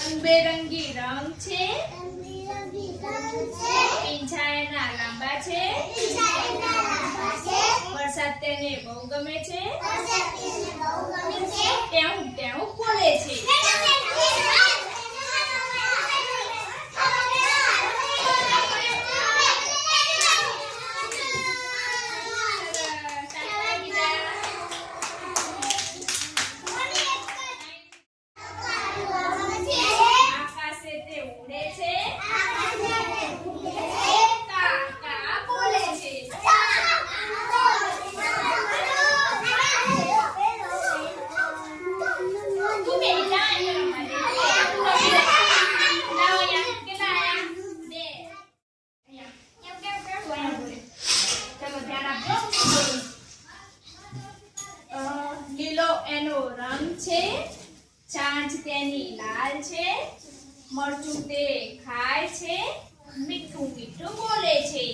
રંગબેરંગી રંગ છે પીંછા એના લાંબા છે વરસાદ તેને બહુ ગમે છે ટેવું ટેવું બોલે છે લીલો એનો રંગ છે છાંચ તેની લાલ છે મરચું તે ખાય છે મીઠું મીઠું બોલે છે